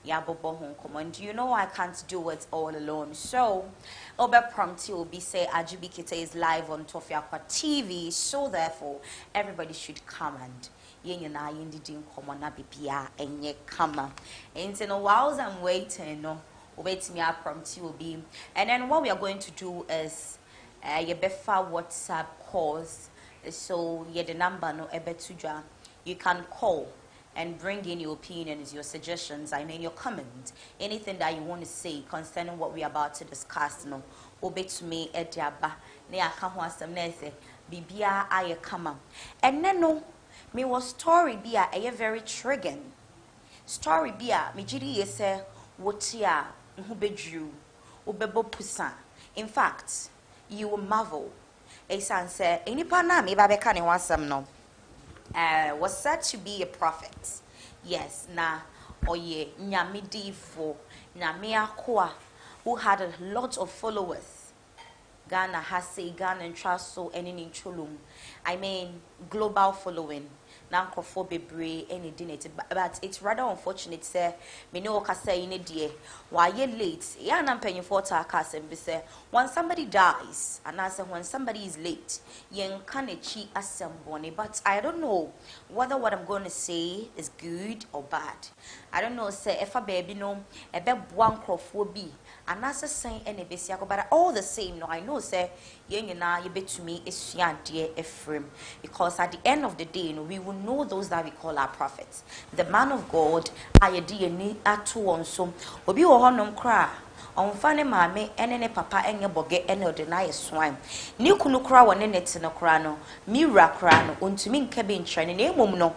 Yabobo home command. You know I can't do it all alone. So Ober prompt will be say Ajibikite is live on Tofiakwa TV. So therefore everybody should come and yen na yindi din komo na bibia enye kama. And so whilst I'm waiting, no, wait me our prompt will be. And then what we are going to do is your befa WhatsApp calls. So yeah, the number no ebetuja. You can call and bring in your opinions, your suggestions, your comments, anything that you want to say concerning what we are about to discuss. No, obey to me ediaba. Ne akaho asem na say bibia aye kama. And then no, me was story bia a very triggering. Story bia me jidi yese wotia nhubedru obebo pusa. In fact, you will marvel. Esan say enipa na me ba beka ne wasem no. Was said to be a prophet. Yes, na oye nyamidifo nyamia kwa who had a lot of followers. Ghana has say Ghana and Traso and in Chulum. I mean global following. Bebre any dinner, but it's rather unfortunate, sir. Me no say in a dear. Why ye late? Yeah, I'm paying for takas and be say when somebody dies, and I say when somebody is late, yen can chi assembly. But I don't know whether what I'm going to say is good or bad. I don't know, say if a baby no a bed one crop will be. And as I say any basiaco, but all the same, no, I know, say, yen na you bet to me is yan dear Ephraim, because at the end of the day, no, we will know those that we call our prophets. The man of God, I DNA at two on some, will be on cry. On funny mammy, and any papa and your boget and your deny swine. New kunukra one in it in a crano, mira crano, unto me cabin training a woman no.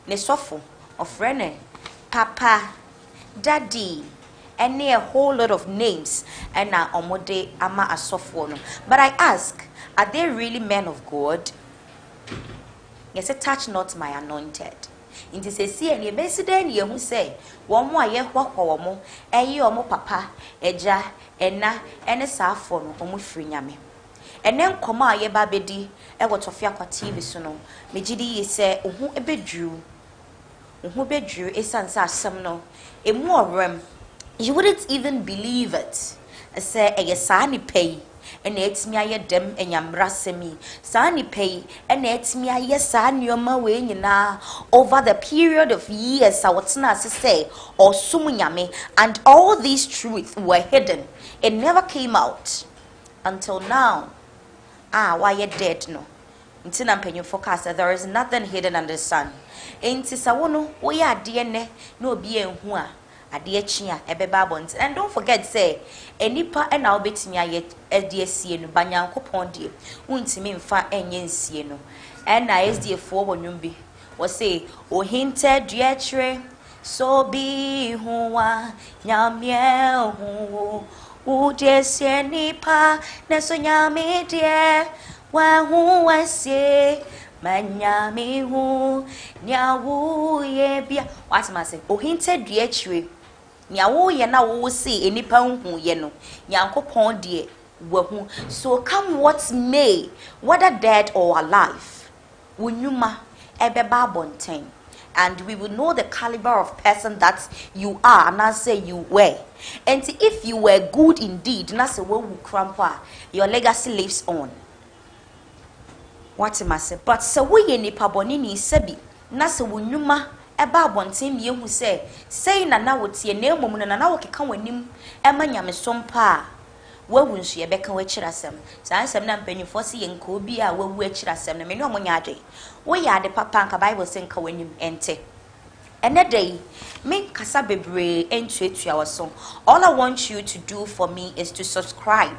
Ne sofo, of Rene, Papa, Daddy. And a whole lot of names and now omode ama asofo. But I ask, are they really men of God? Yes, touch not my anointed. In this see and ye besiden ye who say, one more ye wako mo, a ye omo papa, eja, ena, and a safon, omu frinyame. And then come ye babedi, a what Tofiakwa TV sono, mejidi ye say, who a bedrew, who bedrew a sansa semno, a more rem. You wouldn't even believe it. I say, a sani pay, and it's me a dem and yamrasemi. Sani pay, and it's me a san your way na over the period of years. I was not to say, or sumunyame, and all these truths were hidden. It never came out until now. Why you dead no? Until I'm paying forecast that there is nothing hidden under the sun. Ain't sawono, we are DNA, no be en hua. Adiechia ebebabons and don't forget say enipa and I'll bet me a dear no banyanko pondi untimi mfa enye nsie no and I is the 4 wonumbi was say o hinted diatre so be huwa nyamye hu u de se nipa na so nyame de wa hu wase manyame hu nyawu ye bia what must say o hinted diatre Nyawo ye na wo see enipa hu ye no Nyankopon de wahu. So come what may, whether dead or alive, wunyuma ebeba bonten, and we will know the caliber of person that you are and I say you were. And if you were good indeed, na say wo krampa, your legacy lives on. What am I say? But so we enipa bonini sebi na say wunyuma eba bonten ye hu say na wotie na emom na wo keka wanim ema nyamesom pa wawu nso ye beka wa kirasem san sem na mpanyufo se ye nka obi a wawu akirasem na me no omonya adwe wo ya de papa nka bible se nka wanim ente ene day me kasa bebre entuatua waso. All I want you to do for me is to subscribe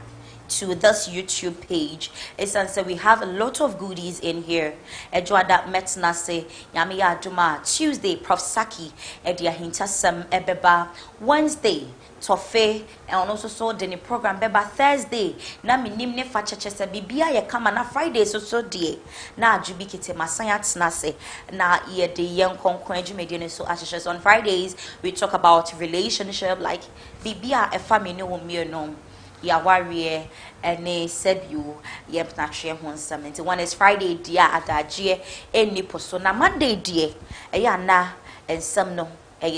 to this YouTube page. It's answer we have a lot of goodies in here. Ejwada metnase yami aduma Tuesday Prof Saki edia hintasem ebeba Wednesday Tofe and also so the program beba Thursday na minim ne fa chechese bibia ye kama na Friday so die na adjubikite masanya tnase na ye de yen konkon adwumedie so ashes. On Fridays we talk about relationship like bibia e family no no ya warrior ene sebu ye pnatwe ho nsam nti one is Friday dia adagie eni poso na Monday die ya na ensam no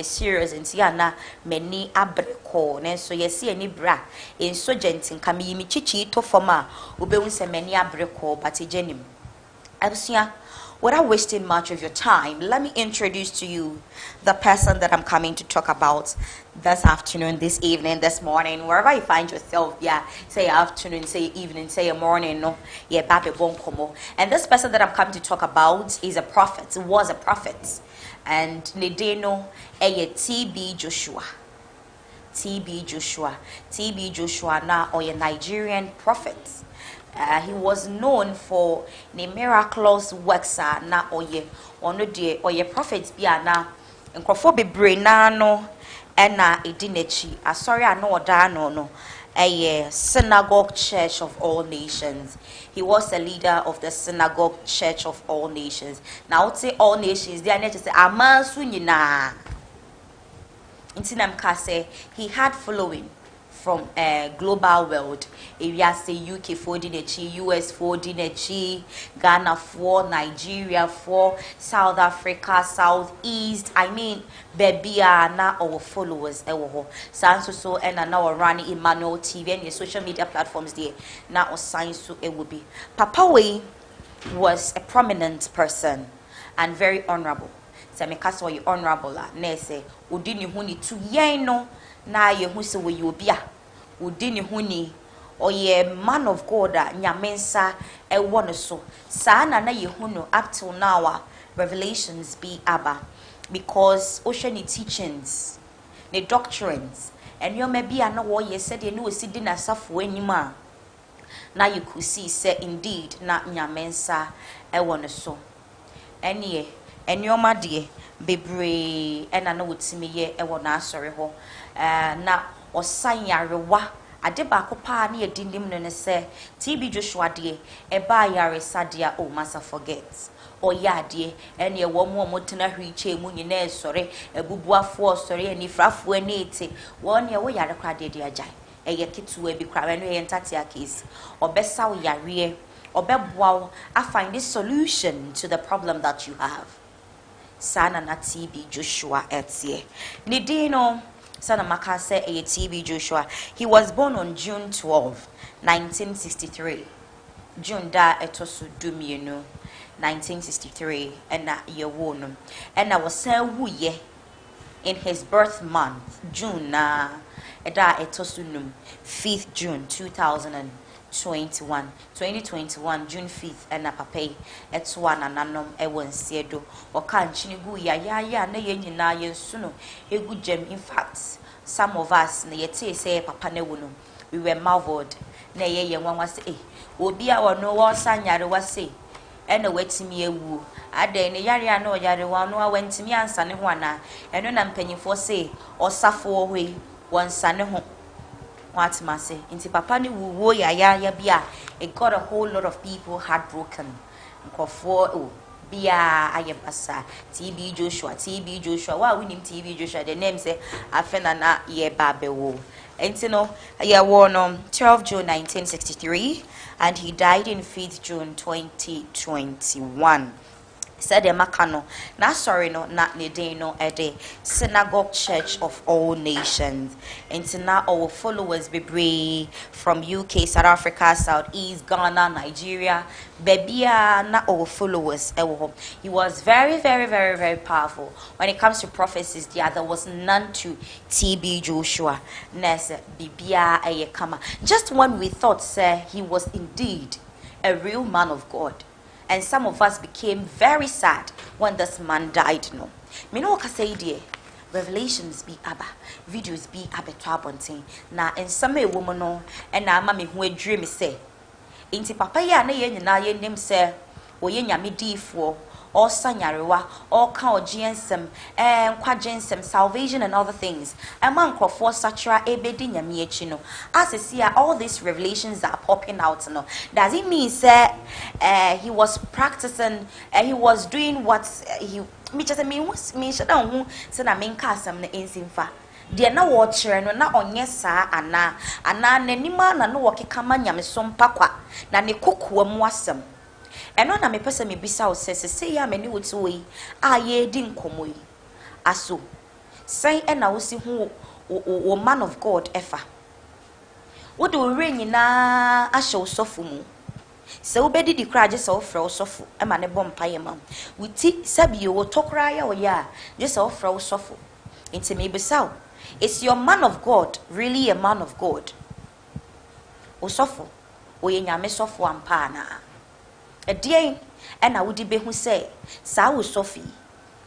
serious nti ya na mani abreko nenso yesi ani bra insurgent nka me yimi chichi to forma obehu se mani abreko but ejenim abusia. Without wasting much of your time, let me introduce to you the person that I'm coming to talk about this afternoon, this evening, this morning, wherever you find yourself. Yeah, say afternoon, say evening, say morning, no, yeah, babe bonkomo. And this person that I'm coming to talk about is a prophet, was a prophet. And Nedeno, TB Joshua. TB Joshua now, or a Nigerian prophet. He was known for the miraculous works na oye ono de oye prophets bia na nkrofo bebre na no na edinechi asori ano oda no synagogue church of all nations. He was a leader of the synagogue church of all nations. Now I would say all nations they are not to say amansu nyina intinam ka say he had following from a global world. Area say UK for Dinechi, US for Dinechi, Ghana for, Nigeria for, South Africa, Southeast. I mean, baby na our followers. So and now running Emmanuel TV and the social media platforms there. Now signs so it will be. Papa Way was a prominent person and very honorable. So me kasa you honorable la. Ne say udini huni tu yeno. Na ye hu se we obia odi ne huni oye man of God a nyamensa e wono so sa na ye hu no up till now revelations be aba because ocean teachings ne doctrines and you may be na wo ye said ye no sidi na safo anima na you could see say indeed na nyamensa e wono so enie enyoma de bebre ena na wotimi ye e wona asore ho na osan yarewa ade ba ko pa na yedindim no ne se TB Joshua de e ba yare sadia o masa forget o ya de ene e wo mo tena hwiche mu nyina esore ebubuafo osore anifrafo anete won ye wo yare kra de agyan eye ketuwa bi kra no ye ntatia case obesa wo yare obeboa I find this solution to the problem that you have. Sana na TB Joshua etie. Nidino Sana Makase a TB Joshua. He was born on June 12, 1963. June da etosu dumienu 1963 and na yewonu. And I was say in his birth month, June na eda etosu num 5th June 2021 June 5th and na papai etwa na nanom ewonsiedo oka nchini gu ya na ye nyina ye suno egu gem. In fact, some of us na yete say papa na wono we were marveled na ye nwanwa say obi a wono wo sanyare wase ena wetimi ewu adan ne yare na oyare wa no awantimi ansa ne ho ana eno na mpanyifo say osafo hoi wonsa ne ho what mase inti papa ni wuwo ya bia it got a whole lot of people heartbroken nkofo bia ayebasa TB Joshua wa we nim TB Joshua the name say afena na ye babewo enti no ye wo no 12 June 1963 and he died in 5th June 2021. Said the makano na sorry no na ne no ede synagogue church of all nations and na our followers be brave from UK, South Africa, Southeast, Ghana, Nigeria, bebia na our followers. He was very powerful when it comes to prophecies. There was none to TB Joshua. Nese bibia ayekama. Just when we thought say he was indeed a real man of God. And some of us became very sad when this man died. No, me no say dear. Revelations be aba, videos be abetwabontin. Na and some woman no, and na mama who a dream say. Inti papa ya na ye nyina ye nim say, wo ye nyame difo. Or sanyarewa, or cow jensem, quadjensem, salvation and other things. A man called for satra ebedinya miechino. As I see all these revelations are popping out. No, does it mean say he was practicing, he was doing what he me just mean was me shut down so na main casam na insinfa. Deɛ na wɔkyerɛ no na ɔnyɛ saa ana n'anima na no wɔkeka nyamesom pakwa na ne kokoa mu asɛm. Eno na me pese me bisa o se ya me ni wotu yi a ye di nkomo yi aso Say and I will see who o man of God ever. What do ring na a show sofu so bedi di cry just offer sofu e ma ne bom paye mam we ti sabi o tokra ya o ya just offer sofu into me besaw is your man of God really a man of God o sofu o ye nyame sofu ampa na e den e na wodi behu say sa wo sofi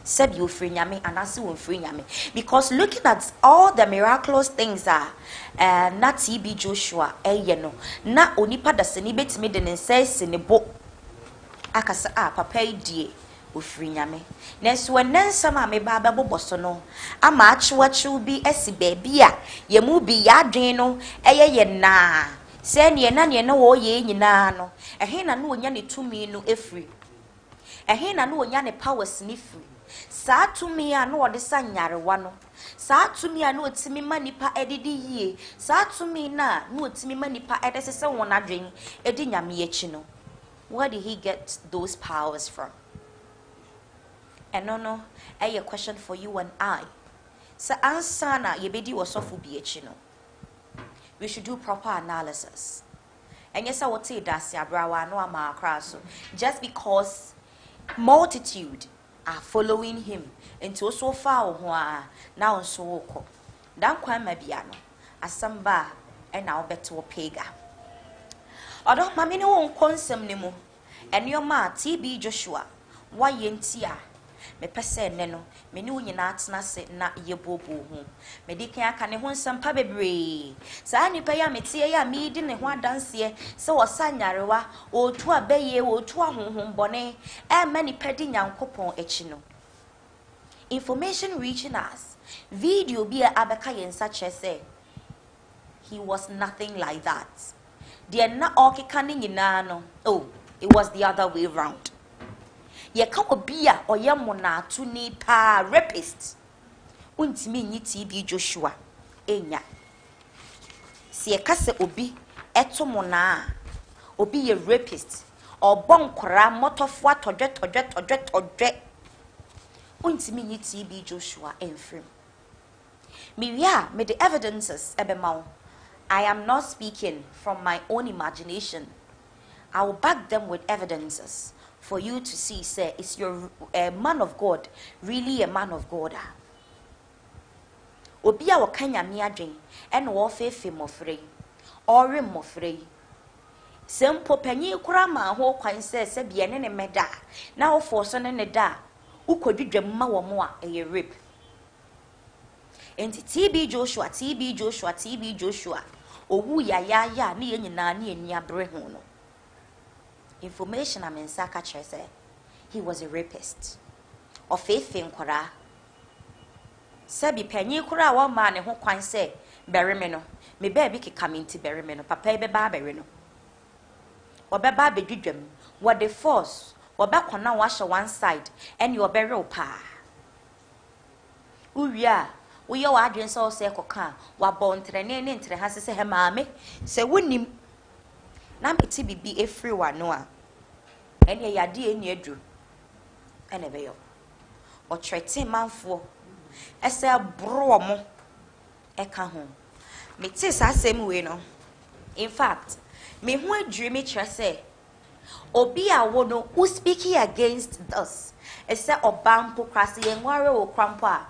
sabi o free nyame anase wo free nyame because looking at all the miraculous things are na TB Joshua eye no na onipa da se ni betimi de ne nsa ne bo akasa papa die o free nyame na so ensam a me ba ba boboso no ama achewachew bi esi baabi a ye mu bi ya adwen no eye na se ne na wo ye nyina no ehe na no onya ne tumi no efri ehe na no onya ne powers ni free sa tumi a no ode sanyarewa no sa tumi a no otimi manipa edidi yie sa tumi na no otimi manipa edesese won adwen edi nyame echi no where did he get those powers from? And no a question for you and I. So answer na yebedi wosofu bi echi no we should do proper analysis. And yes I would say that's abrawa no ama akra so just because multitude are following him into so far now so woko dan kwan mabiano asamba e na obeto pega odo mame ne won konsem ne mu enioma TB Joshua wayentia me pese ne no me ne wonyina atena se na yebobo hu me di kan aka ne ho nsampa bebre saa nipa ya metie ya me di ne ho adanse se wosanyarewa otu abaye otu ahonhom bone e mani pedi nyankopon echi no information reaching us video bi abeka yensa chese he was nothing like that the na okeka ne nyina no oh it was the other way round. Ye ka obi a oye monatu ni pa rapist untimi nyi TB Joshua enya si ye ka se obi eto mona obi ye rapist obonkora motofo todwe untimi nyi TB Joshua enfrim me the evidences ebemaw. I am not speaking from my own imagination. I will back them with evidences for you to see, say, is your man of God really a man of God? Obi a wakanya mi adwen en wo fefe mofrey ore mofrey sempo panyi kura ma ho kwan se bia ne meda na wo forso ne da ukodwedwam ma wo mo a eye rape enti TB Joshua owu ya ne ye nyina ne eni abre ho no information amensaka chese he was a rapist of faith in kwara sabi panyi kura wa ma ne ho kwan se bereme no me ba bi keka minti bereme no papa e be ba bere no obeba bedwedwam what the force obekona wa hye one side and you bere opa uwia wo ye wa adwen so se koka wa bontre ne ntre ha se he maame se wonim na meti bibi everyone no a ene yade eni adru ene be yo o trete manfo ese bro mo eka ho meti sa asem we no in fact me hu adru me kire se obi a wo no who speaking against us ese obampo krase yenware wo krampo a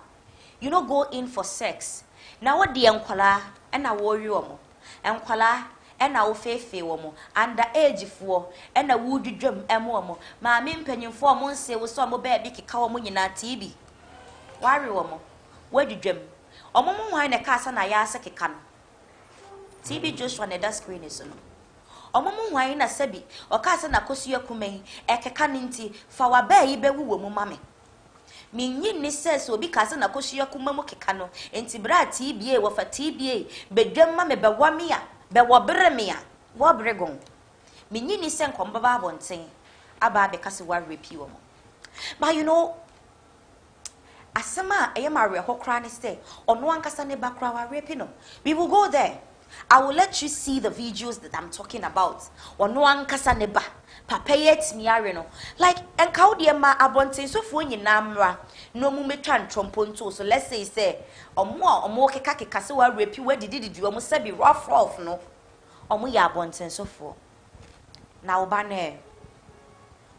you know go in for sex na wo de enkwala na wo wi omo enkwala na wo fefe wo mo under age fo na wo dudwam emo mo ma me mpanyimfo mo nse wo so mo ba bi keka wo mo nyina TB ware wo mo wadudwam omo mo hwan na ka asa na ya asa keka no TB Joshua na da screen is no omo mo hwan na sabi o ka asa na kosu akumen ekeka ninti fa wa ba yi be wo mo mame minyi ni ses obi ka asa na kosu akumen mo keka no enti bra TB wo fa TB bedwam ma me be wamia be wo bremia wo bregon minyi ni se nkomba ba bonten aba be kase wa repi wo mo but you know asema eyemare hokra ni say ono ankasa ne bakra wa repi no we will go there. I will let you see the videos that I'm talking about. Ono ankasa ne ba papa yet me areno like and cow dear ma abontin so for you namra no mumetran tromponto so let's say or more keke kasewa rapi where did you almost be rough no or ya abontin so for now bane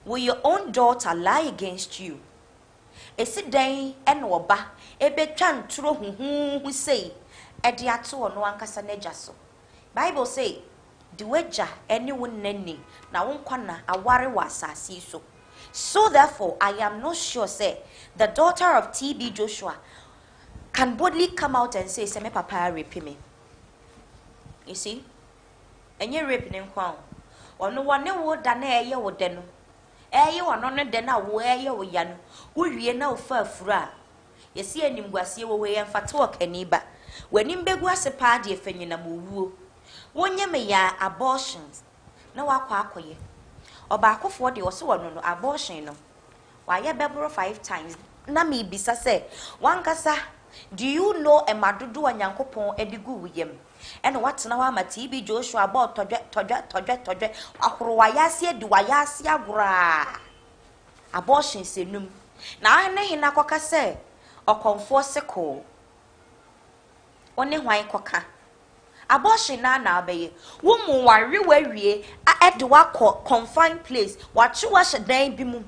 will your own daughter lie against you esi dan e no oba e betwa ntro hu say e de ato no ankasa n'agya so Bible say the wager anyone nanny na wonkwa na aware wa asase so therefore I am not sure say the daughter of TB Joshua can boldly come out and say me papa rape me. You see, and you rape him kwa ono wane wo da na eye wo de no eye wono no de na wo eye wo ya no wo wie na wo fa afura yesi animguase wo we yemfa to okaniba wani mbegu asepa de fanyina mowuo wonye me ya abortions na wakwa akoye obaakofo de wo so wono no abortion no waye bebro 5 times na me bisa say wankasa do you know emadodo anyankopon edigu wuyem and what na wa ma TB Joshua about todwe ahoro wayase edi wayase agora abortion senum na ane hina koka say okonfo seko one hwan koka abortion na abeye wo mu ware wawie a edi wakọ confined place wachi wa shedan bi mu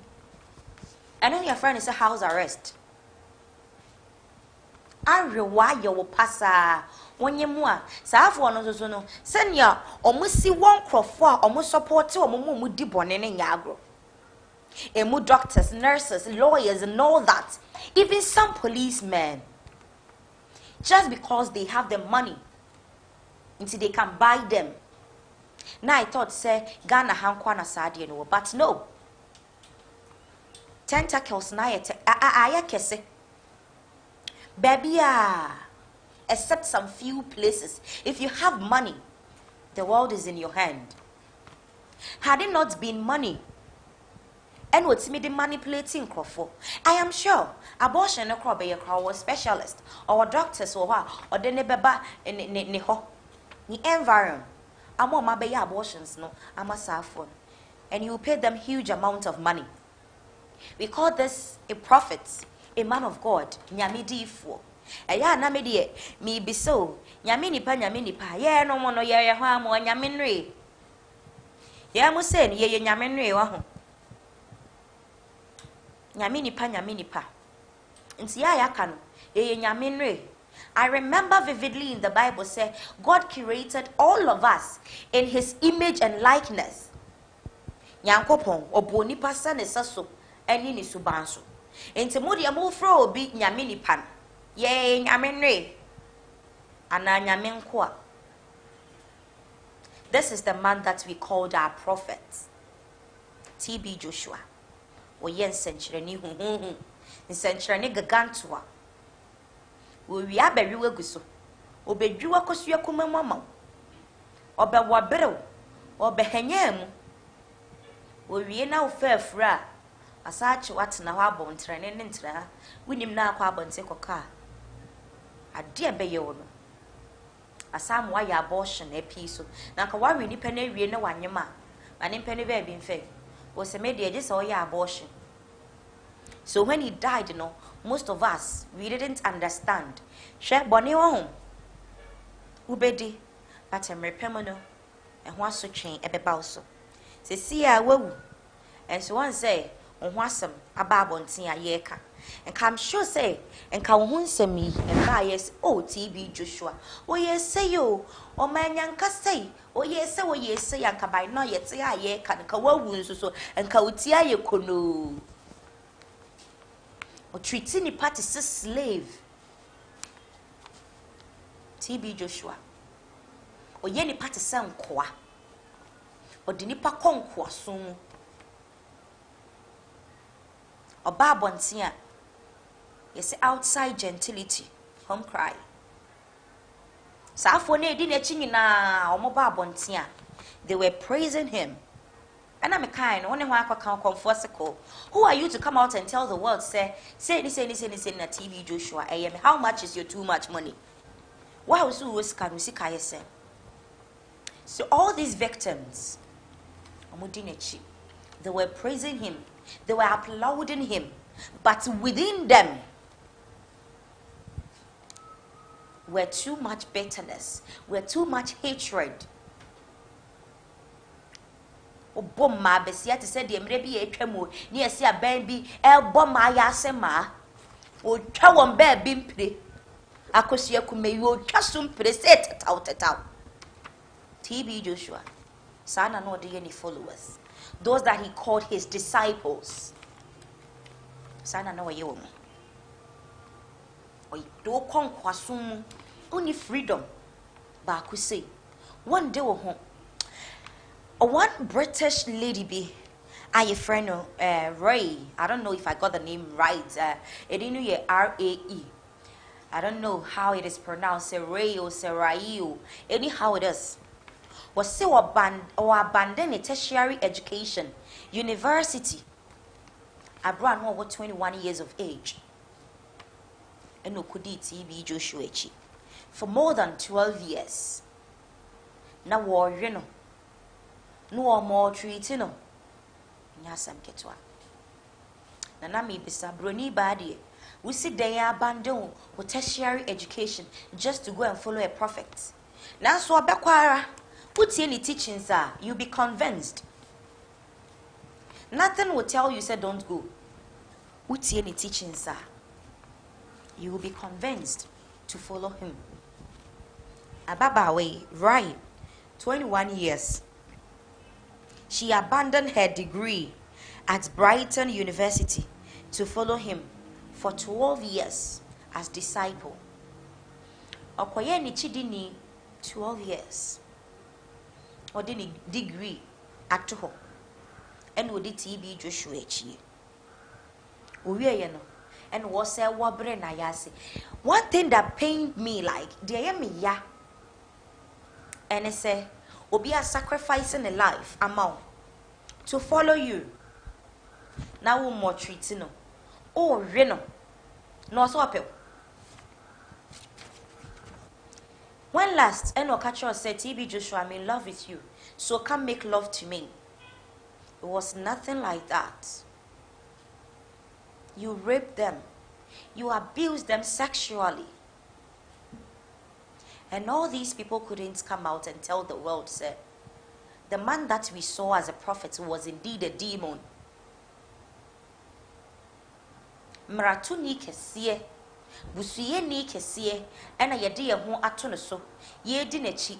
and then your friend is a house arrest arewa ye wo pasa wonye mu a saafo no so no senia omusi won krofo a omu support omu di bone ne nyagro emu doctors nurses lawyers and all that even some policemen just because they have the money until they can buy them. Now I thought say Ghana hankwa na sade no but no tentacles na yet ayakese baby except some few places. If you have money, the world is in your hand. Had it not been money, and what's me the manipulating crofo, I am sure abortion was specialist or doctors or the nebeba ni ho ni environment. I'm on my abortions no, I'm a saffron, and you pay them huge amount of money. We call this a prophet, a man of God, nyamidi for. Eya na me de me bi so nyame nipa ye no mo no ye ho am nyame nre ye mo se ye nyame nre wa ho nyame nipa nti ya ka no ye nyame nre. I remember vividly in the Bible say God created all of us in his image and likeness. Nyankopon obo nipa sa ne saso eni ni subanso enti mo de mo fro obi nyame nipa ye nyamenre ana nyamenkwa. This is the man that we called our prophet TB Joshua. O yen senchireni hu senchireni gagantoa wo wi aberiwe guso obedwiwa kosua kumamama obewa berew obehanyam wo wi na ofafura asachi watna ho abontrene ne ntra winim na akwa abonte koka ade beye wo no asam wa ya abortion e piso na ka wa wi nipa na wie na wanyema ma nipa ne ba bi mfe wo se me de so ya abortion. So when he died, most of us we didn't understand she boni wo ho ubedi but emrepemono e ho aso twen e beba so se si a wawu and so one say ho asem aba abonten ayeka. And I'm sure say, and can say me, and yes, oh, TB Joshua, oh, yes, say you, oh, man, yanka say, oh, yes, say, and can buy no yet say, I ye can kawa wounds so, and kautia ye kono. Or treating the party slave. TB Joshua, or yenny party sound qua, or dinipa conqua soon. Or barbontia. Yes, outside gentility, home cry. Safone didn't chingina or mobabontia. They were praising him. And I'm a kind, only one can comfortable. Who are you to come out and tell the world, say this, in a TB Joshua AM? How much is your too much money? Why was you can we see? So all these victims, Amudinechi, They were praising him. They were applauding him. But within them were too much bitterness, were too much hatred. Oboma besia te said the emre bi etwam ni esi aban bi eboma ya asema o twa won ba bi mpire akosia kumeyi o twa so mpire set tetaw TB Joshua sana no de any followers, those that he called his disciples. Sana no ye wo oy do konkwasum only freedom ba ku say one day wo ho one British lady be a friend of Ray. I don't know if I got the name right. It didn't know RAE. I don't know how it is pronounced. Ray or Sarai. Anyhow it is. Was so abandon a tertiary education, university. I brought over 21 years of age. And no could TB Joshua for more than 12 years. Now war, you know. No more treating no. Nyasam ketwa. Nana mi bisa broni badi. We see they abandon with tertiary education just to go and follow a prophet. Now so abekwara. Put any teachings are you be convinced. Nothing will tell you say don't go. Put any teachings are you will be convinced to follow him. Ababawe, right? 21 years. She abandoned her degree at Brighton University to follow him for 12 years as disciple. Okoye ni chidini 12 years. Odini degree at home. And would TB Joshua chi. Uwe no. And was a wabre na yase. One thing that pained me like dear me ya. And I say Obi are sacrificing a life amount to follow you. Now we more treating no. Oh, reno. No so apel. When last Enokacho said TB Joshua, I'm in love with you, so come make love to me. It was nothing like that. You raped them. You abused them sexually. And all these people couldn't come out and tell the world, say, the man that we saw as a prophet was indeed a demon. Mratuni kesie, busuye ni kesie, ena yedi ye ho ato ne so, ye di nechi,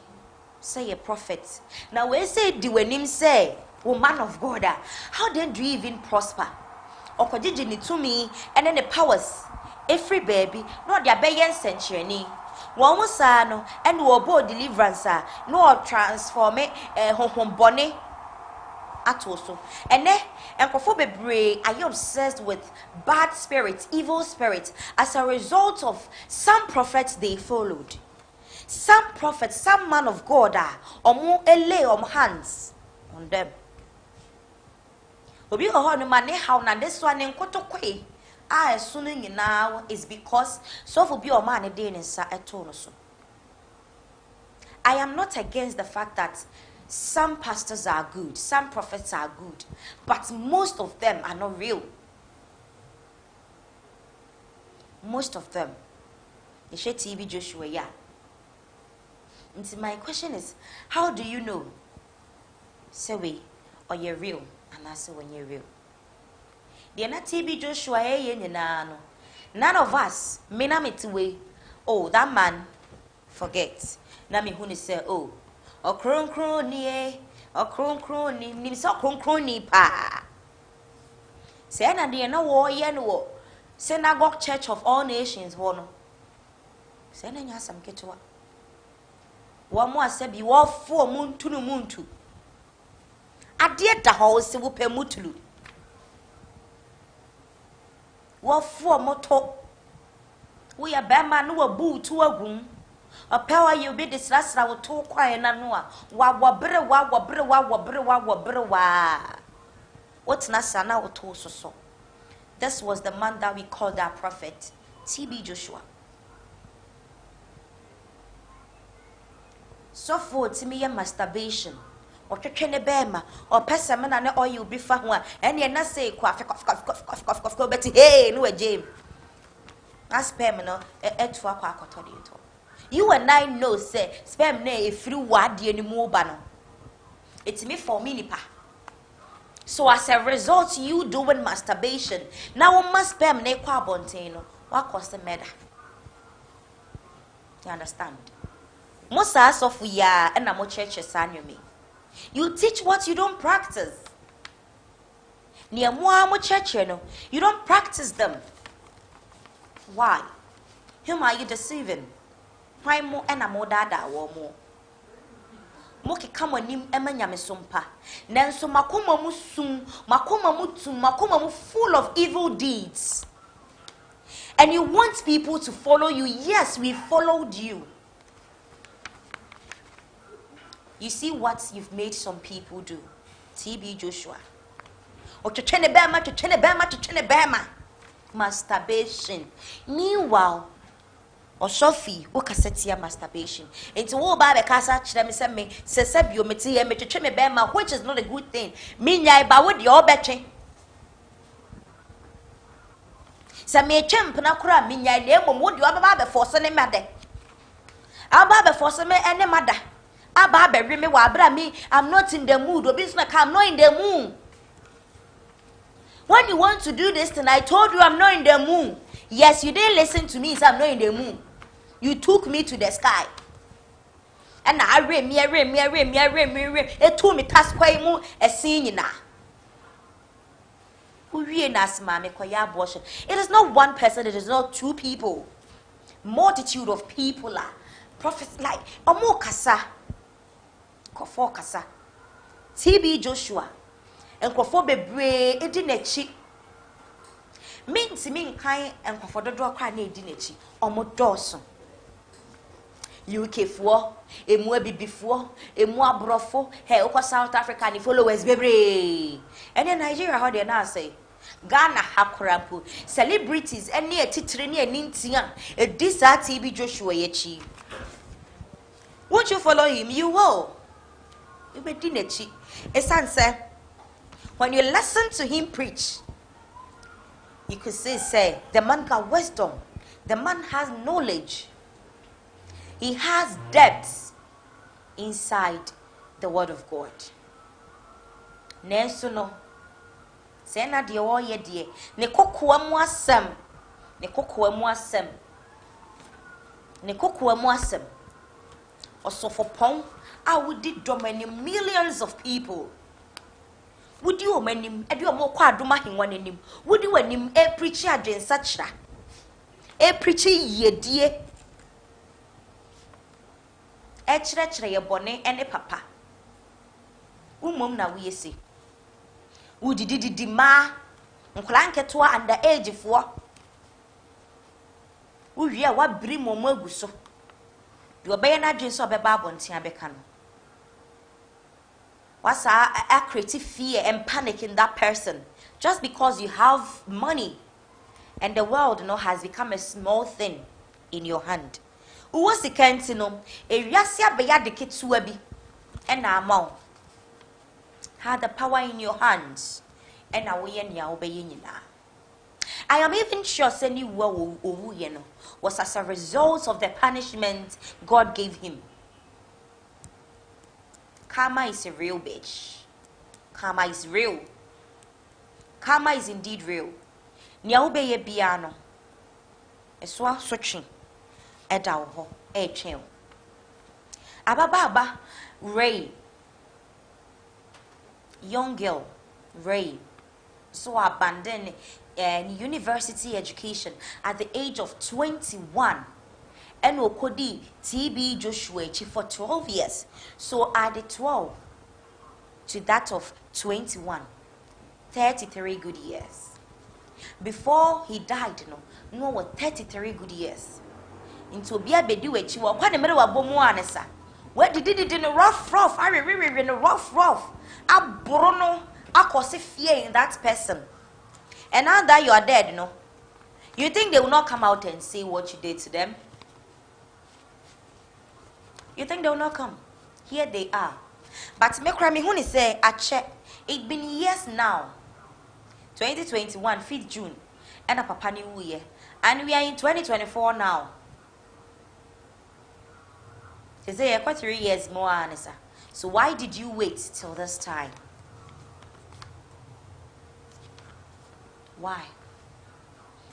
say a prophet. Now we say diwenim say, woman of God, how then do you even prosper? Okojiji ni tumi, and then the powers, every baby, not their bayan century. One was no and wo bo deliverance no transform honhom bone atoso ene enkofo bebre are you obsessed with bad spirits, evil spirits as a result of some prophets they followed, some prophets, some man of God omo lay hands on them. Obi ho no mane how na this one nkotokwe assuming now is because so for be man so. I am not against the fact that some pastors are good, some prophets are good, but most of them are not real. Most of them. TB Joshua, yeah. And my question is, how do you know? Say we or you're real, and I say when you're real. TB Joshua none of us way. Oh, that man forget. Nami huni say oh okron ni so okron pa. Say na de na wo ye no synagogue church of all nations ho no. Say na nya sam ketewa. Wo mo asabi wo fo muntu. Ade da ho se wo pa mutulu. What for moto? We are bema no boo to a room. A power you be this last I will talk quiet and noa. Wabbre. What's Nasana or to so? This was the man that we called our prophet, TB Joshua. So for to me a masturbation, or twetwe bema or pesama na oil be fa ho a ene na say cough but hey no a jam as sperm no eto akwa akoto de to you and I know say sperm na e free wade ani mu ba no it's me for me nipa. So as a result you doing masturbation now must sperm na kwa bonten no what cause the murder. You understand? Most of we are and I'm church me. You teach what you don't practice. Near more church, you don't practice them. Why? Whom are you deceiving? Why more and a more dada or more? Moki come on him emanya mesumpa. Nenso makuma musum, makuma mutum, makuma mu full of evil deeds. And you want people to follow you. Yes, we followed you. You see what you've made some people do. TB Joshua. Or to bema. Masturbation. Meanwhile, or Sophie, who cassetia masturbation. Into all Baba Casa, me, Sesabio, Metia, me bema, which is not a good thing. Minya, but what you're betting. Some champ nakura minya nemo would you aba before sene mother. Aba before sene any mother. Aba be me wa bra me I'm not in the mood or business I'm not in the mood. When you want to do this and I told you I'm not in the mood. Yes, you didn't listen to me, so I'm not in the mood. You took me to the sky. And I rim. It told me task quite more a scene now. It is not one person, it is not two people. Multitude of people are prophets like Omokasa, Kofokasa, TB Joshua, and Kofobe Edinechi. Means mean kind and Kofodo cry Edinechi, Omodoson. UK for a Muebi before a Mua Brofo, Helko South Africa, and followers Bebre. And in Nigeria, how they now say Ghana Hakurampu, celebrities, and near Titrini and Nintia, a disa TB Joshua Yechi. Won't you follow him? You will. You be dinechi. A son said, when you listen to him preach, you could say, the man got wisdom, the man has knowledge. He has depth inside the word of God. Nenso no. Sena de o ye de. Ne kokoa mu asem. Ne kokoa mu asem. Ne kokoa mu asem. Osofopon a wudi domani millions of people. Would you omanim e de omo kwa adoma henwa nanim. Would you anim e preach adwensa kira. E preach yedie. Echire ye bone ene papa. Umom na we say. Udidi ma nkula nketo under age fo. Uwie a wa biri momo aguso. De obeye na dwen so obeba abonten abeka no. Wasa a creative fear and panic in that person just because you have money and the world has become a small thing in your hand. Uwo sikanti no ewiase abeya de ketua bi and amount had the power in your hands and awoye nia obeye nyina. I am even sure sending was as a result of the punishment God gave him. Karma is a real bitch. Karma is real. Karma is indeed real. Nia obeye bia no eswa sochi eda wo ho e twen. Ababa Ray, young girl Ray, so abandoned university education at the age of 21 and okodi TB Joshua for 12 years. So added 12 to that of 21, 33 good years. Before he died, no 33 good years. Into bia bedu echi wo kwa de mere wa bomu anesa. Where did it in a rough I in a rough abrono akose fear in that person. And now that you are dead, you think they will not come out and say what you did to them? You think they will not come? Here they are. But me cry me who say I check. It been years now. 2021 5th June. And a papa new year. And we are in 2024 now. They say quite 3 years more, Anissa. So why did you wait till this time? Why?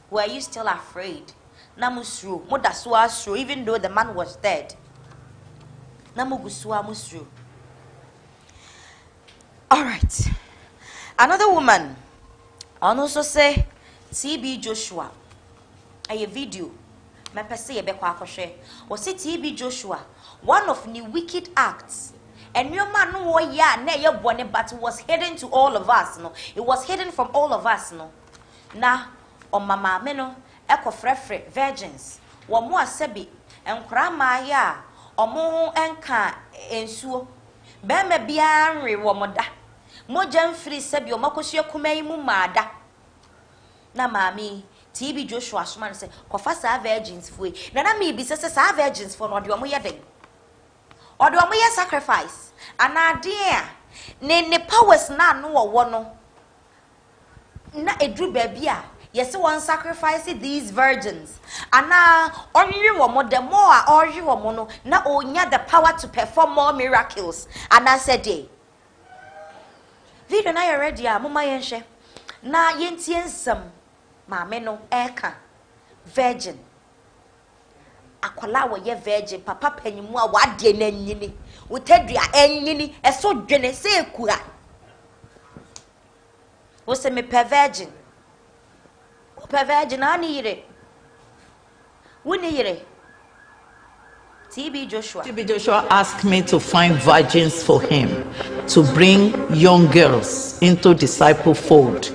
Were you still afraid? Namusru, modaswa even though the man was dead. Namuguswa musru. All right. Another woman. I also say TB Joshua. A video. Me pese ye be kwa akoshe. Was it TB Joshua? One of the wicked acts. And your man no ya na ye bone, but it was hidden to all of us. No, it was hidden from all of us. No, na o mama me no eko frefre virgins. Wo mo asebi enkra ma ya omo enka ensuo. Be me bia nwe wo moda. Moja mfiri sebi o makohye kumayi mu maada. Na mami TB Joshua Ashman say kofa sa virgins fue. Na me bi say sa virgins for no de omo ye den. Or do we sacrifice? And idea ne powers na no wo no na edru babia yes one sacrifice these virgins and na onye wo mo the more onye wo mo no na onya the power to perform more miracles and I said day video na you ready a mama yenhwe na yentie nsam maame no eka virgin akola wo ye virgin papa panyimu a wade na nyini wotadua enyini eso dwene se ekura wo se me per virgin ani yire woni yire TB Joshua asked me to find virgins for him to bring young girls into disciple fold.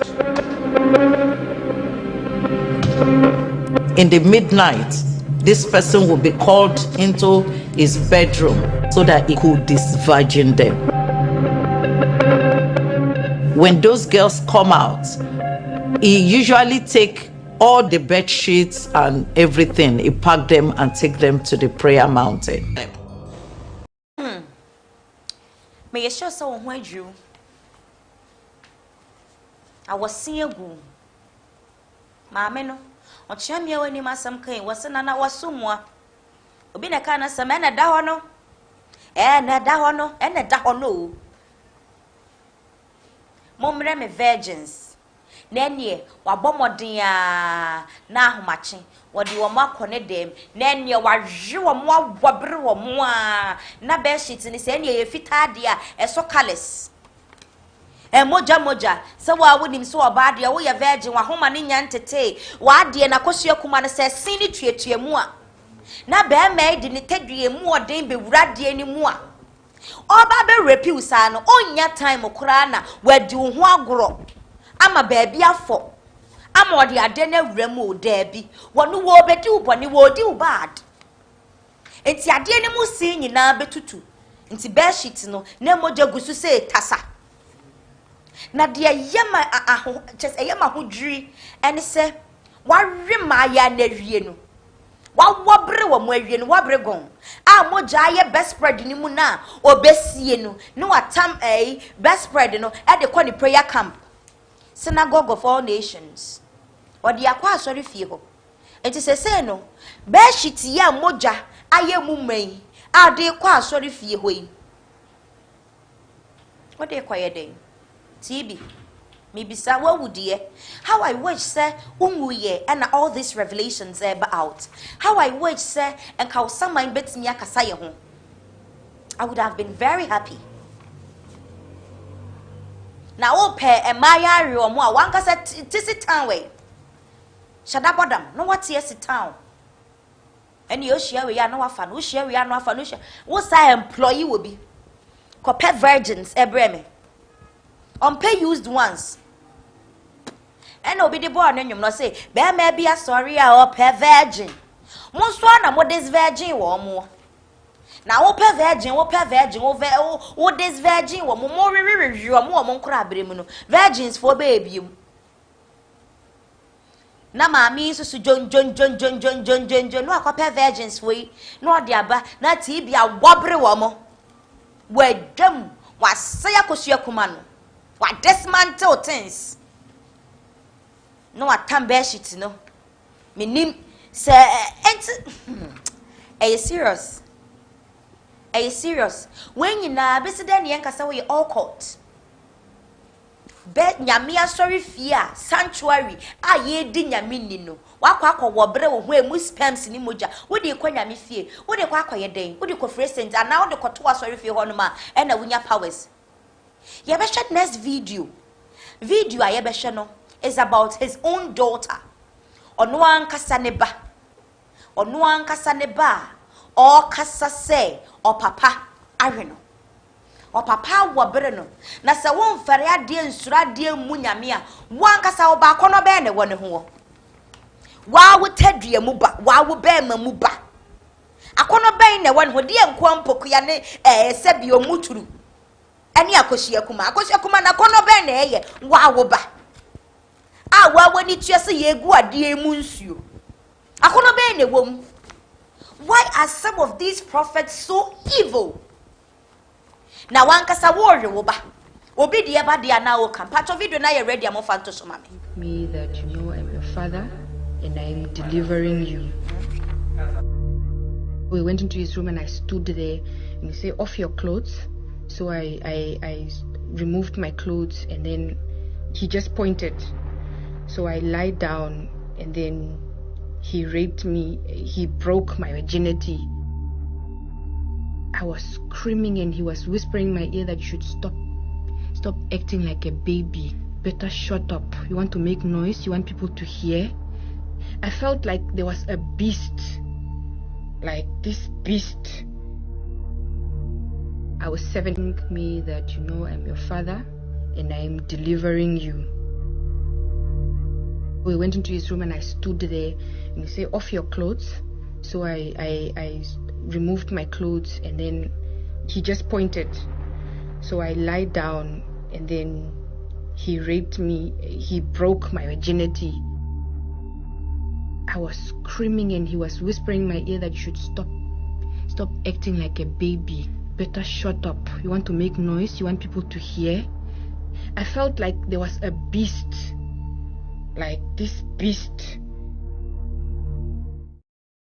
In the midnight, this person will be called into his bedroom so that he could disvirgin them. When those girls come out, he usually take all the bed sheets and everything, he pack them and take them to the prayer mountain. May you show so when you I was seeing you. Mameno. Ochami wani masam kan wasana na wasumwa obi na kana sama na da ho no na da ho no na da ho no momre me virgins na nie wabomodin a na ahomache wodi wo makone dem na nie wahwe wo mo awobere wo mo a na be shit ni se nie ye fitade a eso colors moja se wa wonim se oba de wo ye virgin wa homa ne nya ntete wa de na kosua kuma ne se sin ni tuatuamu a na be ma di ne tadue mu odin be wurade ni mu a oba be repeal sa no onya time kura na wadi wo ho agoro ama ba bia afo ama odi ade na wuramu o da bi wono wo bedi ubone wo di ubad enti ade ni mu sin nyina betutu enti be shit no na moja gusu se tasa na de yema aho just yema hodwiri ene se wawe ma ya na wie no wawobre wo mo awie no wabre gon a moja ye best spread ni mu na obesie no no atam best spread no e de kɔ ni prayer camp synagogue of all nations odi akwa asori fie ho enti se no be shiti ya moja aye mu man a de kɔ asori fie ho yi odi kɔ ye den TB, maybe sir, what would ye? How I wish, sir, ye and all these revelations out. How I wish, sir, and how some mind bets me a kasaya home. I would have been very happy. Now, oh, pair and my area or more, one cassette, tis town way. Shut up, madam, no what's yes, town. And you share we are no fan, we share we are no fan, what's I employee will be? Copet virgins, Ebreme. Unpay used ones. And no be the born and you must say, bear may be a sorry or per virgin. Most one of this virgin or more. Now, per virgin, over this virgin or more review or more crabbrimuno. Virgins for baby. Nama means to John, no copper virgins way, nor the abba, not be a wobbly woman. Where them. say Tofiakwa no. What dismantle things. No atam bear shit no. Me nim say are you serious? Are you serious? When you na besi den yen kasa we all court. Bet nyame sorry fear sanctuary a ye di nyame ni no. Wakwa wo bre wo ho emu spams ni moja. Wo de kwa nyame fie. Wo de kwa akoye den. Wo de ko present and now de ko to sorry fie ho no ma e na wunya powers. Ye be share next video. Video a ye be share no is about his own daughter. Ono ankasa ne ba. Ono ankasa ne ba. O kasa se o papa ahwe o papa wo bere no na se won fare ade nsura ade mu nyame a wo ankasa wo ba kono be ne wo ne ho wa wo tadua mu ba wa wo be ma mu ba akono be ne wo ne ho de enko ampoku ya ne se bi o muturu ani Tofiakwa na kono be ne ye wa wo ba a wa wani tua se ye gu ade mu nsuo akono be ne wo mu. Why are some of these prophets so evil? Na wankasa worry woba. Obi de eba de ana o kan. Patcho video na ye ready am fanto so mame. Me that you know I'm your father and I'm delivering you. We went into his room and I stood there and he said, off your clothes. So I removed my clothes and then he just pointed. So I lied down and then he raped me. He broke my virginity. I was screaming and he was whispering in my ear that you should stop acting like a baby. Better shut up. You want to make noise? You want people to hear? I felt like there was a beast. Like this beast. I was 7. Me that you know I'm your father and I'm delivering you. We went into his room and I stood there and he said, off your clothes. So I removed my clothes and then he just pointed. So I lied down and then he raped me. He broke my virginity. I was screaming and he was whispering in my ear that you should stop acting like a baby. Better shut up. You want to make noise? You want people to hear? I felt like there was a beast. Like this beast.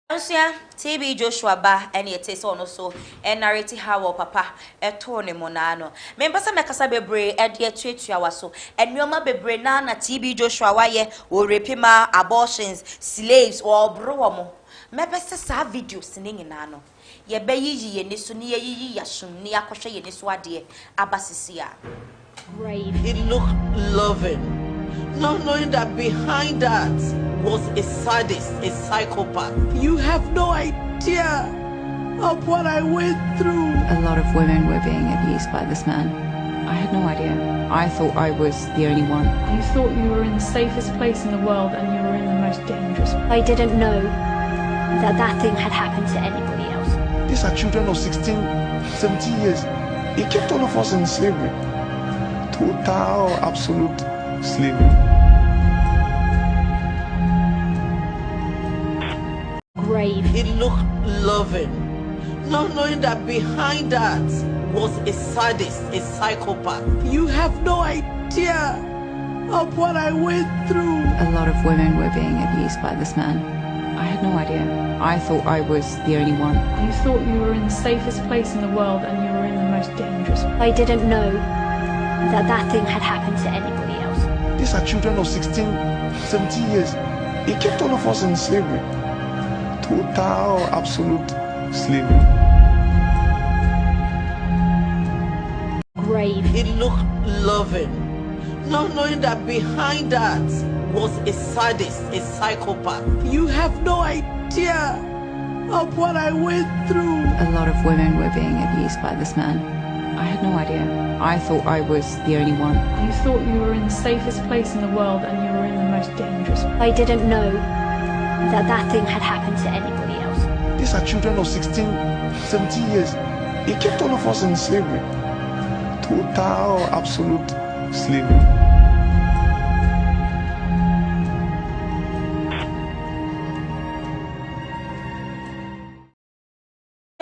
Osia TB Joshua ba ene ete so no so narrate how papa eto ne monano me mpasa mekasa bebre e de tuatua waso enuoma bebre na TB Joshua waye o repima abortions slaves or bro mo me pese sa videos ne nyina no ye be yiyi ye ne so ne yiyi yasum ne yakohwe ye ne so ade abasisi a it looked loving, not knowing that behind that was a sadist, a psychopath. You have no idea of what I went through. A lot of women were being abused by this man. I had no idea. I thought I was the only one. You thought you were in the safest place in the world and you were in the most dangerous. I didn't know that that thing had happened to anybody else. These are children of 16, 17 years. He kept all of us in slavery. Total, absolute slavery. It looked loving, not knowing that behind that was a sadist, a psychopath. You have no idea of what I went through. A lot of women were being abused by this man. I had no idea. I thought I was the only one. You thought you were in the safest place in the world and you were in the most dangerous. I didn't know that that thing had happened to anybody else. These are children of 16, 17 years. He kept all of us in slavery. Total, absolute slavery. It looked loving, not knowing that behind that was a sadist, a psychopath. You have no idea of what I went through. A lot of women were being abused by this man. I had no idea. I thought I was the only one. You thought you were in the safest place in the world and you were in the most dangerous. I didn't know that that thing had happened to anybody else. These are children of 16, 17 years. He kept all of us in slavery. Total, absolute slavery.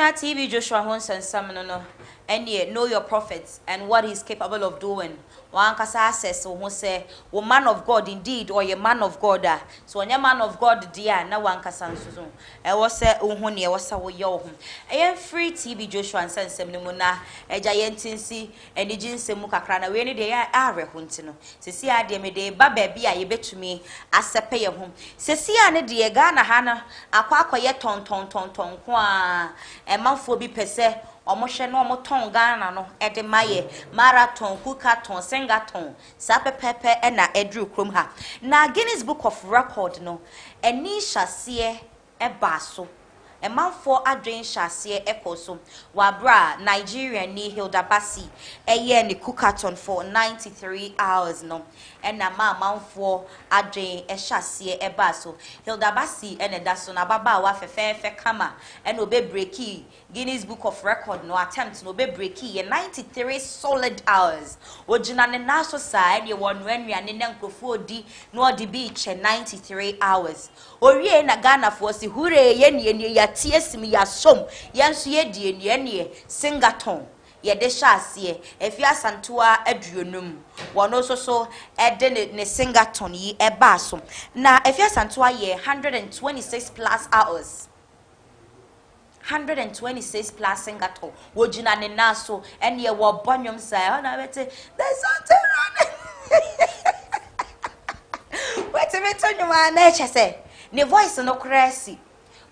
Ghana TV Joshua Honson Samano, and ye know your prophets and what he's capable of doing. One kasa says so who say, "O man of God indeed, or ye man of God." So when ye man of God, dear, na one kasa so. I was say, "Uhuni, I was a yo." I am free TV Joshua and San Semimuna, a giant tinsi, and the jeans mukakrana. We need a huntino. See, I dear me de baby, I bet to me as a pay home. See, I need Ghana Hana, a quack yet ton qua, a mouth for be per se. Omoshe no moton Ghana no ede maye marathon kukaton sengaton sape pepe na edru krom ha na Guinness Book of Record no eni hyase e baso e manfo adwen hyase ekoso wabra Nigeria ni Hilda Basi eye ni kukaton for 93 hours no na manfo adwen e hyase e baso Hilda Basi ene daso na baba wa fefefe kama ene obe breaki Guinness Book of Record no attempt no be breaki 93 solid hours ojina ne naso side ye wonu anuane ne nkrofo di no odi beach 93 hours owie na Ghana for si hure ye ne ya tiesim ya som yenso ye die ne singaton ye de hyase efi asantoa aduonum wono so ede ne singaton yi eba so na efi asantoa ye 126 plus hours 126 plus singaton wojina ne naso ene ye wo bonyum sai na bete there's something wrong wait a minute you man na chese ne voice no crazy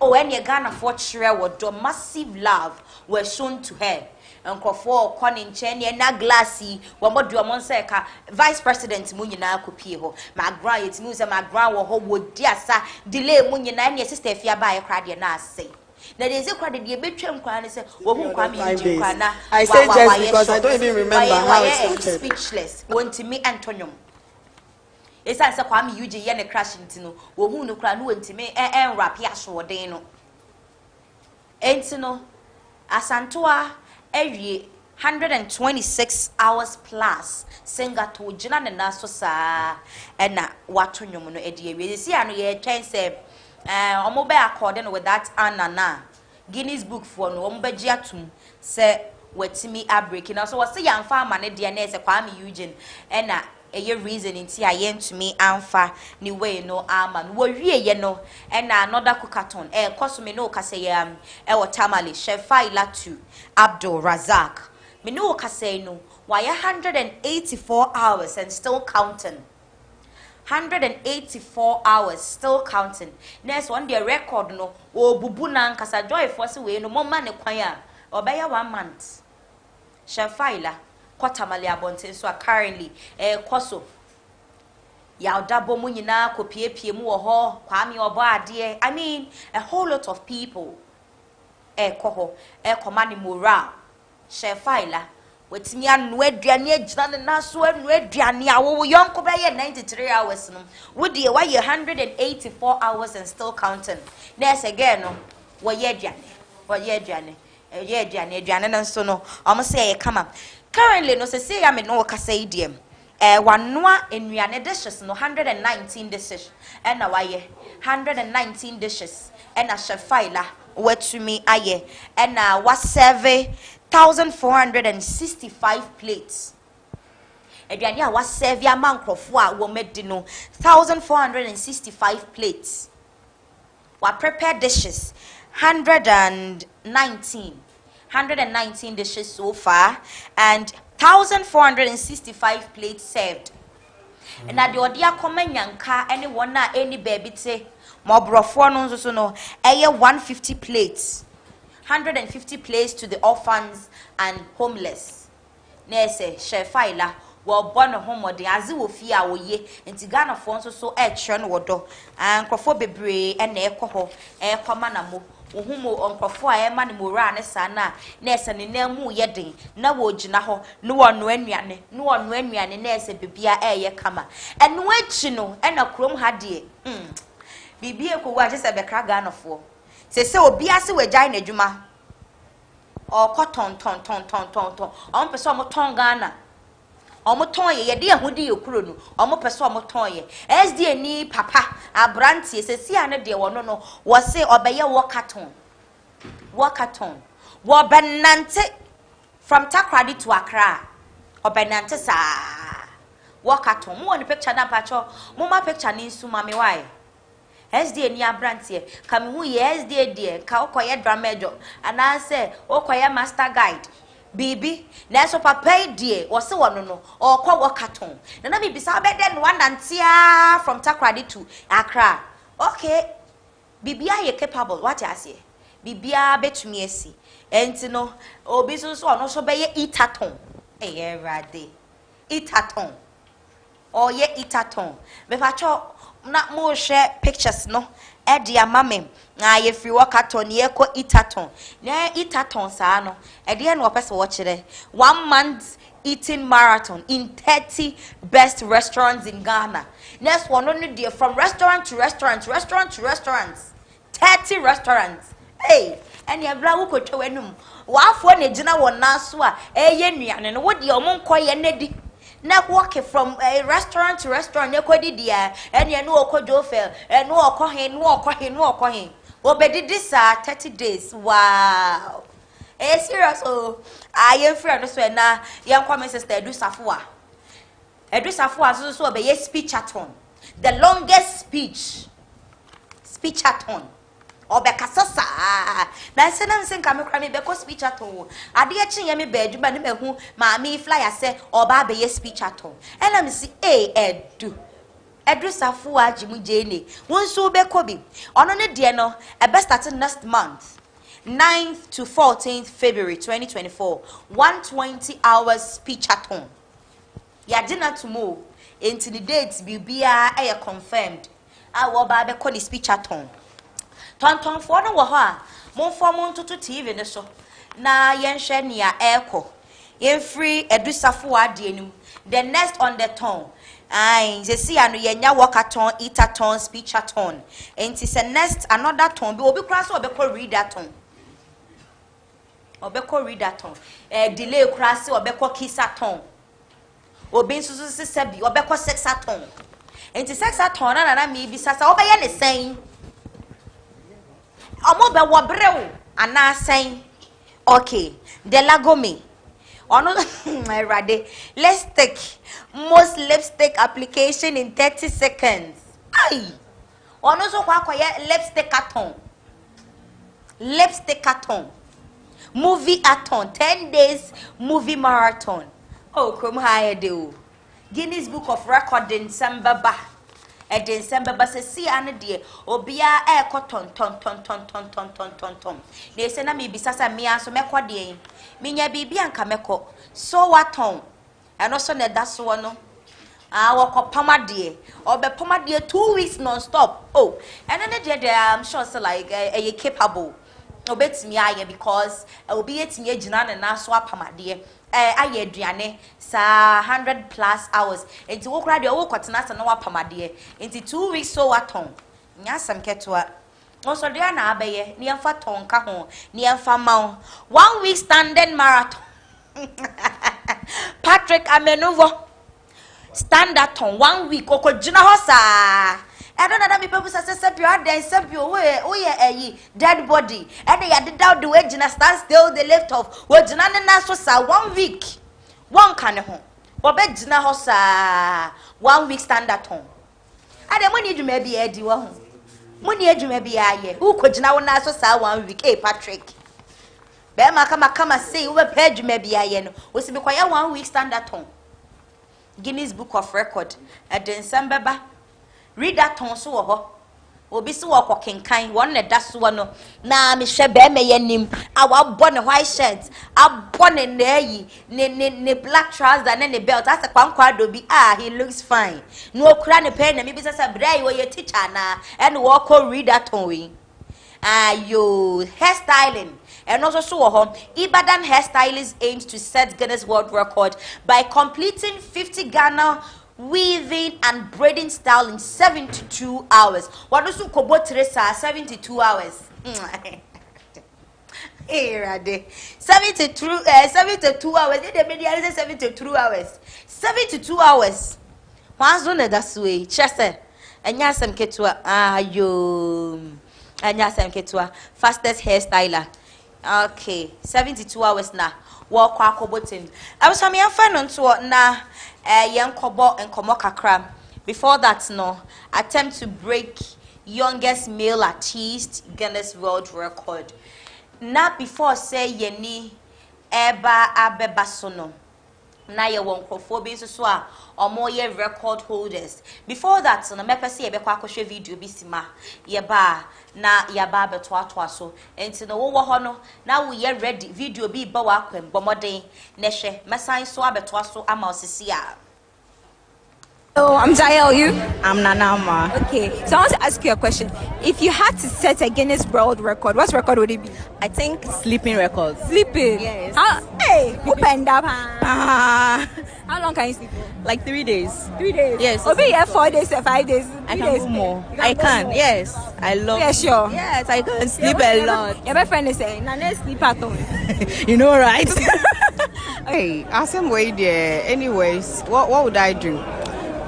oh ene Ghana for chire wo do massive love were shown to her nkofo kɔne nkyɛn na glassy wo modu omon sɛ ka vice president mu nyina akopie ho magra yetimi sɛ magra wo ho wo diasa delay mu nyina na sister fia ba ye kra de na ase na dey say kra de betwam kra ne sɛ wo hu kwa me yi kwa na I say just because I don't even remember how it started. Speechless wontimi antonyum esa sɛ kwa me yuji ye ne crash ntino wo hu no kra no wontimi rap ya so den no entino asantoa every 126 hours plus singato jina ne naso sa na watonwom no edi ewe si ano ye twen se omo be according with that anana Guinness Book for no omo be giatum se wetimi abreak na so wose yamfa ama ne de na se kwa me Eugene na eye reason nti ayentumi amfa ni way no ama no wie ye no na another kukaton kosome no kase ye tamale Shefaila to Abdul Razak me no kase no why 184 hours and still counting 184 hours still counting next one the record no bubu na nkasa joy force we no mama ne kwan a obeye 1 month Shefaila Kwatamale abonte so currently koso ya odabo mu nyina kopiepie mu wo ho kwame obo ade I mean a whole lot of people koho komani moral Shefaila wetimi anu aduane agina ne naso anu aduane awo yonko be ye 93 hours no wodi why 184 hours and still counting next again no wo ye aduane no so no omo say e kama currently no say ya me no kasa idiem wanoa enuane dishes no 119 dishes na waye 119 dishes na Shefaila wetumi aye na wa serve 1465 plates eduane a wa serve amankrofo a wo medi no 1465 plates wa prepare dishes 119 dishes so far and 1465 plates served. And at the odia komenyanka anyone na any baby te mobrofo no so no 150 plates 150 plates to the orphans and homeless na say Shefaila wo born homode azi wo fi a wo ye nti Ghana fo nso so kire no wodo ankrofo bebre na ekoho ekoma na mo ohumo onkrofo a ema ne mora ne sana na ese ne namu yeden na wo gina ho ne wono anuane na ese bibia eye kama eno achi no na krom ha de bibia ko wa se be kra Ghana fo se obi ase wagyan na dwuma o koton ton on pese o moton Ghana omo ton ye de ahudi ekuro no omo pese omo ton ye SD ni papa abrantie se sia ne de wono no wo se obeye wakaton Wobenante from Takrady to Accra. Obenante sa. Wakato. Mo on picture na pacho. Mo ma picture ni nsu mami why. SD ni abrantie. Kami hu ye SD die. Ka okoye drama jo. Ana say okoye master guide. Bibi, na so papa die wo se wono no okwa wakaton na me bisa be den one nantia from Takrady to Accra. Okay, bibia ye capable what you say bibia betumi asi enti no obi so no be ye itaton rade itaton or ye itaton me fa cho na mo share pictures no e dia mame na ye free wakaton ye ko itaton na itaton sa no e dia no person wo kire 1 month eating marathon in 30 best restaurants in Ghana. Next one only there from restaurant to restaurant, 30 restaurants. Hey, and you bla wo kotwa wenum. Wafo na gina won naso a eye nuane no wo de omonko ye nedi. Na walk from a restaurant to restaurant ye kodi dia and ye no okojo fel and no okohin. Obedi this 30 days. Wow. Serious oh I am free no so na yan come sister Edu Safua so be ye speechathon the longest speechathon obekasasa na se na nse nka me kra me be ko speechathon ade e chin me ba adwuma ne mehu ma me flyer se oba be ye speechathon ela me si Edu Safua jimu jene won so be ko bi ono ne de no e be start next month 9th to 14th February 2024 120 hours speechathon ya dinner to move into the dates bibia e confirmed wo ba be call the speechathon tonton for no wo ho a mon form to TV ne so na yen hwe nia eko yen free Edu Safua de anim the next on the tongue ai ze see anu yenya wakaton itaton speechathon and it's a next another ton be obi kra so obi call readathon obeko readathon delay kra se obeko kisathon obi nsusu se bi obeko sexathon enti sexathon na me bi sasa obeye ne sen omo be wo brew ana sen okay the lagome ono rade let's take most lipstick application in 30 seconds ai ono so kwa akoye lipstick athon movie athon 10 days movie marathon oh come higher do Guinness Book of Record in December se see ane de obia e ko ton ne se na me bisasa me aso mekọ de me nya bibia nka mekọ so waton eno so ne da so no wako pomade obe pomade 2 weeks non stop oh and then they I'm sure so like are capable obetimi aye because obi etimi agina na so apamade aye aduane sa 100 plus hours enti wo kra de wo kwotena sa na wapamade enti 2 weeks so waton nyasam ketwa also there na abeye ni amfa ton ka ho ni amfa ma 1 week standing marathon Patrick Amenuvo standathon 1 week okojina ho sa I don't know that people say sepio den sepio we dead body and they had down the way jina stand still the left off we jina na so sa 1 week one kan ho we be jina ho sa 1 week standathon ade money dwuma bi edi wo ho money adwuma bi aye who ko jina wo na so sa 1 week Patrick be ma kama say we pe adwuma bi aye no we se be kwaya 1 week standathon Guinness Book of Record at December ba readathon so wo ho obi se wo kokenkan won na da so no na me hwe be me yanim awabo ne white shirt abo ne nayi ne black trouser ne belt asa kwankwa do bi he looks fine no okura ne pen na me bi sasa brai wo ye teacher na and wo ko readathon we ayo hairstyling and also so Ibadan hairstylist aims to set Guinness World Record by completing 50 Ghana weaving and braiding style in 72 hours. What does you kobo 72 hours? Hey, Rade. 72 hours. They made 72 hours. 72 hours. Once on that's way. Chester. And yasam ketwa. Ayo. And yasam ketwa. Fastest hairstyler. Okay, 72 hours na. Walk button. I was having a friend on tour na young kobo and komo kakra. Before that, no attempt to break youngest male artist Guinness World Record. Not before say yeni eba abeba sono. Na ye won krofo bi so a omo ye record holders. Before that, no me pese ye be kwa akwohwe video bi sima ye ba na ya ba beto ato so. Enti no wo ho no na wo ye ready video bi ba wa kwem bomoden na hwe mesan so abeto so ama osisi a. Oh, I'm Jael, you? I'm Nanama. Okay, so I want to ask you a question. If you had to set a Guinness World Record, what record would it be? I think sleeping records. Sleeping? Yes. Hey, open up. How long can you sleep for? Like 3 days. 3 days? Yes. Or be here 4 days or 5 days? I can go more. I can, yes. I love Yeah, sure. Yes, I can sleep a lot. Your best friend is saying, Nana sleep at all. You know, right? Hey, same way there. Anyways, what would I do?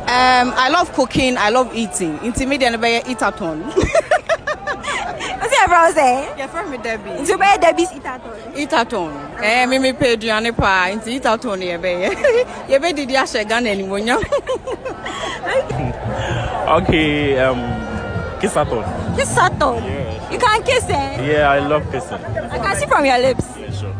I love cooking. I love eating. Intermediate and eat at home. What's your everyone saying? Your friend with Debbie. Into where Debbie's eat at home. Eat at home. Me pay Diane pa. Into eat at home. You be did ya share gun anymore? Okay. Kiss at home. Kiss at home. Yes. You can't kiss it. Yeah, I love kissing. I can see from your lips. Yeah, sure.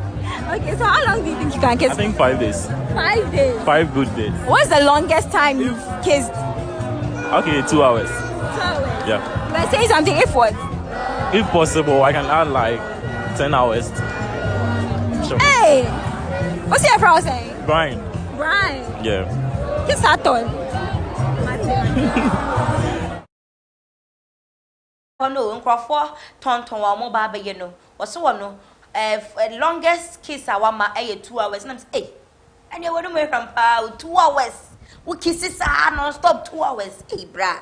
Okay, so how long do you think you can kiss? I think 5 days. 5 days. 5 good days. What's the longest time you've kissed? Okay, 2 hours. 2 hours. Yeah. But say something if what? If possible, I can add like 10 hours. Sure. Hey! What's your friend saying? Brian. Brian. Yeah. Kiss at all. Oh no, nkrofo tonton wa mo ba be no. Wose wo no longest kiss awama 2 hours. And I'm say, hey, and you want to rampa 2 hours. We kisses are non stop 2 hours. Hey, bra.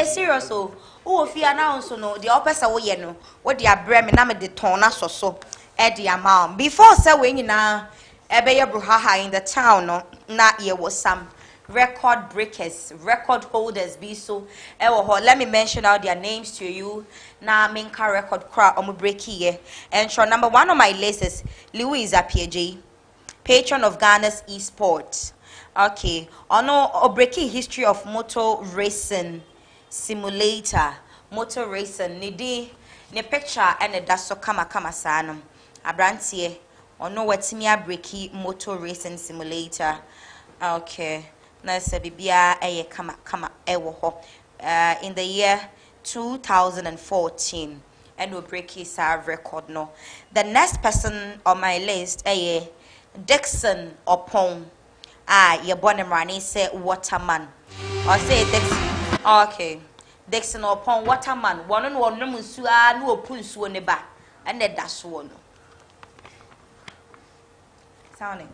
Serious oh. Who fear now so no the opesa wo ye no. What dia bre me na me de ton na so e the amount. Before say we nyina ebe ye bruhaha in the town no na ye was some record breakers, record holders be so let me mention out their names to you. Na minka record crowd omu breaky ye. And sure number 1 on my list is Louis Apiaje, patron of Ghana's esports. Okay, ono breaky history of motor racing simulator, motor racing ne picture and a daso kama sanum abrantie ono wetimi breaky motor racing simulator. Okay, na se bibia eye kama ewo ho in the year 2014 and we break his record no. The next person on my list Dixon Opon. Your born running say Waterman. Or say Dixon. Okay. Dixon Opon Waterman. One on one no musua no punsu neba. And that's one. Sounding.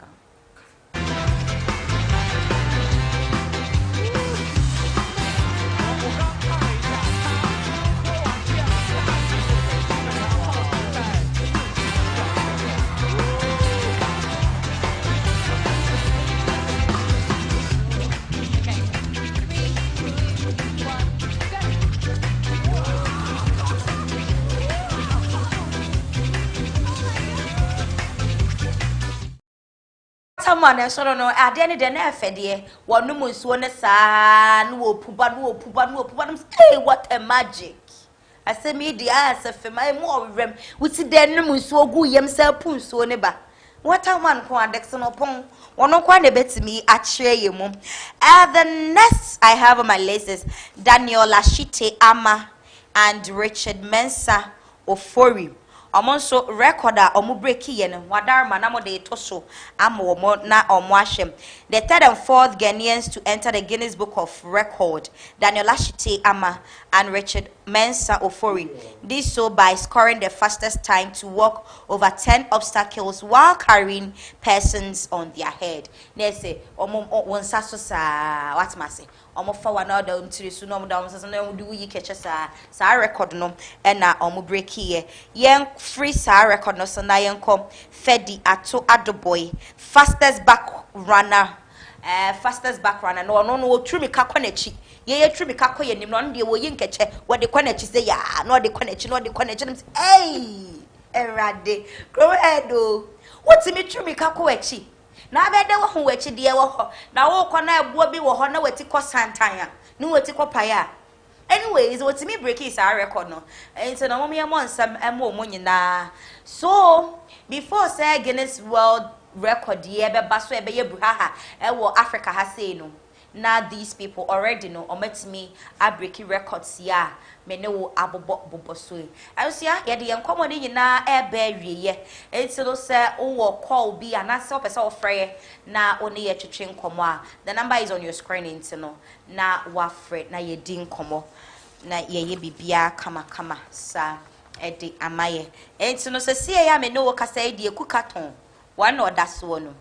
Someone else, no, I didn't know Fedie. One woman swan a son, no puba. Hey, what a magic! I said, me the answer for my more rem, which then no so good himself pun so neba. What a man called Dixon upon one no quite a bit to me at share you, mum. The next I have on my list is Daniel Lashite Ama and Richard Mensa Ofori. Omonso recorder omu breaki yen wadarma na mo de toso amo mo na omwashem. The third and fourth Ghanaians to enter the Guinness Book of Record, Daniel Ashite Ama and Richard Mensa Ofori. This so by scoring the fastest time to walk over 10 obstacles while carrying persons on their head. Nese omo wonsa so sa what mase omo fa wana da ntiri su no mo da so na do yi keche sa record no e na omo break here yen free sa record no so na yen kom Fedi Ato Adoboy fastest back runner no trumi ka kwanechi ye trumi ka koye nim no de wo yi nkeche wo de kwanechi say ya no de kwanechi hey Erade. Go ahead, oh. What's me true me kakuechi? Na be de wo ho wachi de wo ho. Na wo kɔ na ebuo bi wo ho na wati kɔ santanya. Ni wati kɔ paya. Anyways, what's me break is our record no. And so no me amon some emo nyina. So, before say Guinness World Record ye be baso e be ye bruhaha e wo Africa ha say no. Now these people already know ometimi a breaking records ya me ne wo abobo so e so ya ye de enkomo ne nyina e ba wiye enti no say wo call bi anase opese wo frɛ na oni ye twetwe nkomo a the number is on your screen enti no na wa frɛ na ye di nkomo na ye bibia kama sa e de amaye enti no say sie ya me ne wo kasa e de ekukaton wa na odaso no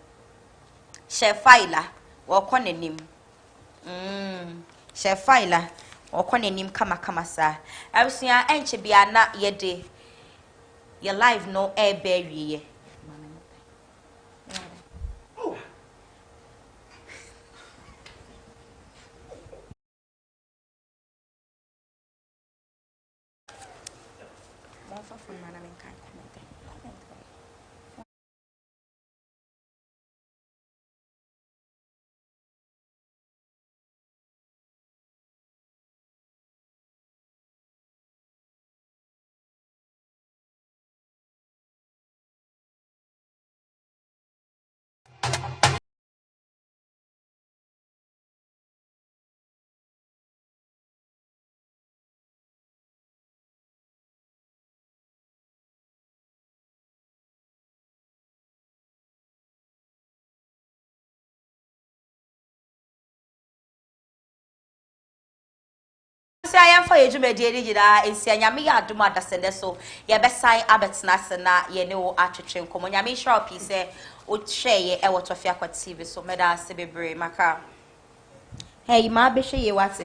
she faila wo kɔ nanim chef faila okone nim kama sa abusia enche bia na yede your live no e be wiye I am for you, my dear, and say, Yamia do my descendant so. Ya best sign Abbott's Nasana, ye know, Archer Common Yami Sharp, he say, would share ye, Tofiakwa TV, so Meda Sibi Maka. Hey, my bishop, you what's